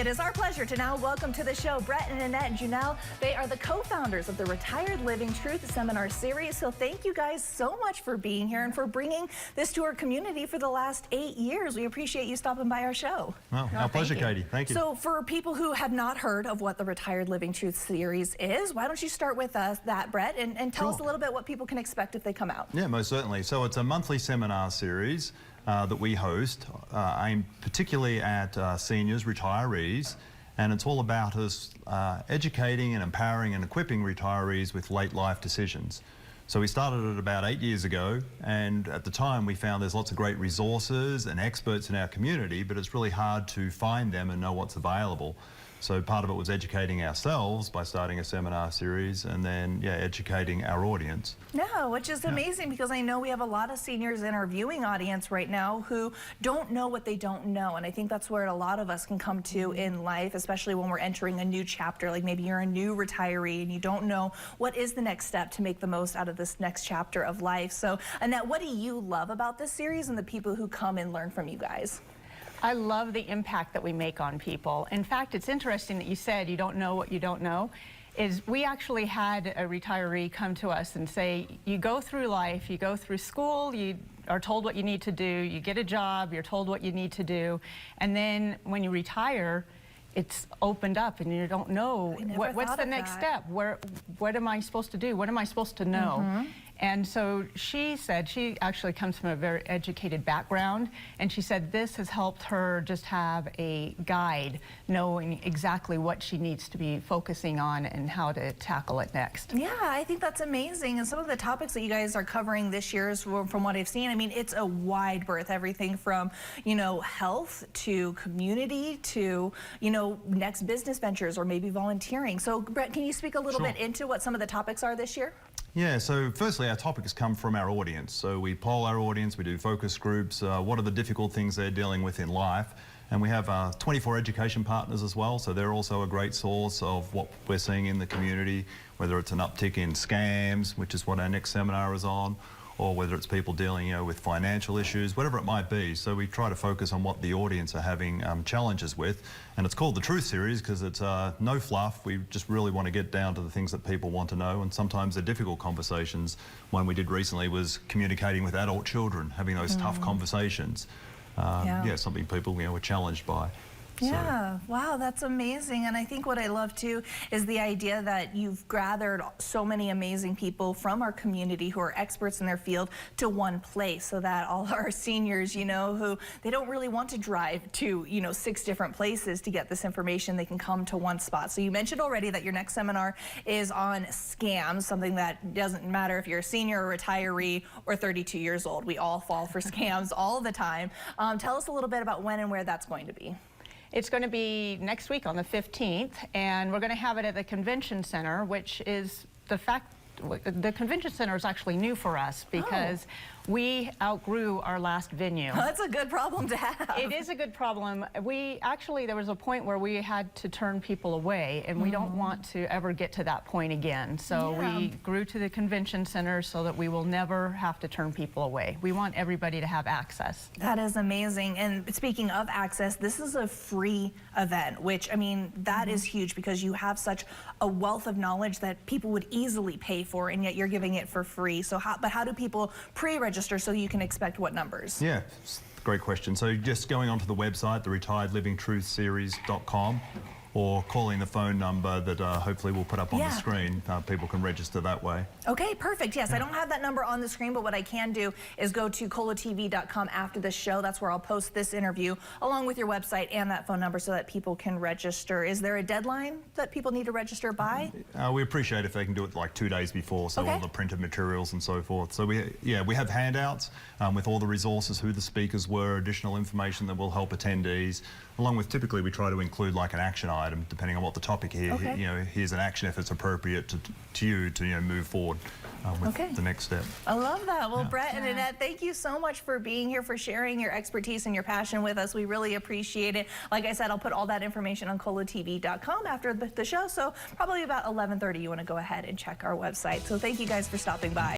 It is our pleasure to now welcome to the show Brett and Annette Junell. They are the co-founders of the Retired Living Truth Seminar Series. So thank you guys so much for being here and for bringing this to our community for the last 8 years. We appreciate you stopping by our show. Well, our pleasure, Katie. Thank you. So for people who have not heard of what the Retired Living Truth Series is, why don't you start with that, Brett, and tell us a little bit what people can expect if they come out. Yeah, most certainly. So it's a monthly seminar series that we host, aimed particularly at seniors, retirees, and it's all about us educating and empowering and equipping retirees with late life decisions. So we started it about 8 years ago, and at the time we found there's lots of great resources and experts in our community, but it's really hard to find them and know what's available. So part of it was educating ourselves by starting a seminar series, and then, yeah, educating our audience. Yeah, which is amazing because I know we have a lot of seniors in our viewing audience right now who don't know what they don't know. And I think that's where a lot of us can come to in life, especially when we're entering a new chapter. Like maybe you're a new retiree and you don't know what is the next step to make the most out of this next chapter of life. So, Annette, what do you love about this series and the people who come and learn from you guys? I love the impact that we make on people. In fact, it's interesting that you said you don't know what you don't know. We actually had a retiree come to us and say, you go through life, you go through school, you are told what you need to do, you get a job, you're told what you need to do, and then when you retire, it's opened up and you don't know what's the next step. What am I supposed to do? What am I supposed to know? And so she said, she actually comes from a very educated background, and she said this has helped her just have a guide, knowing exactly what she needs to be focusing on and how to tackle it next. Yeah, I think that's amazing. And some of the topics that you guys are covering this year, is, from what I've seen, I mean, it's a wide berth, everything from, you know, health to community to, you know, next business ventures or maybe volunteering. So, Brett, can you speak a little bit into what some of the topics are this year? Yeah, so firstly, our topics come from our audience. So we poll our audience, we do focus groups, what are the difficult things they're dealing with in life. And we have 24 education partners as well, so they're also a great source of what we're seeing in the community, whether it's an uptick in scams, which is what our next seminar is on, or whether it's people dealing, you know, with financial issues, whatever it might be. So we try to focus on what the audience are having challenges with. And it's called the Truth Series because it's no fluff. We just really want to get down to the things that people want to know. And sometimes they're difficult conversations. One we did recently was communicating with adult children, having those tough conversations. Yeah, something people, you know, were challenged by. Yeah, wow, that's amazing. And I think what I love too is the idea that you've gathered so many amazing people from our community who are experts in their field to one place, so that all our seniors, you know, who they don't really want to drive to, you know, 6 different places to get this information, they can come to one spot. So you mentioned already that your next seminar is on scams, something that doesn't matter if you're a senior or retiree or 32 years old. We all fall for scams all the time. Tell us a little bit about when and where that's going to be. It's going to be next week on the 15th, and we're going to have it at the Convention Center, which is the Convention Center is actually new for us because we outgrew our last venue. Well, that's a good problem to have. It is a good problem. There was a point where we had to turn people away, and we don't want to ever get to that point again. So we grew to the Convention Center so that we will never have to turn people away. We want everybody to have access. That is amazing. And speaking of access, this is a free event, which, I mean, that is huge because you have such a wealth of knowledge that people would easily pay for, and yet you're giving it for free. So how do people pre-register so you can expect what numbers? Yeah, great question. So just going onto the website, the retiredlivingtruthseries.com, or calling the phone number that hopefully we'll put up on the screen. People can register that way. Okay, perfect. Yes, I don't have that number on the screen, but what I can do is go to kolotv.com after the show. That's where I'll post this interview along with your website and that phone number so that people can register. Is there a deadline that people need to register by? We appreciate if they can do it like 2 days before, so all the printed materials and so forth. So we have handouts with all the resources, who the speakers were, additional information that will help attendees, along with typically we try to include like an action item, depending on what the topic is. You know, here's an action if it's appropriate to you to, you know, move forward with the next step. I love that. Well, Brett and Annette, thank you so much for being here, for sharing your expertise and your passion with us. We really appreciate it. Like I said, I'll put all that information on kolotv.com after the show, so probably about 11:30 you want to go ahead and check our website. So thank you guys for stopping by.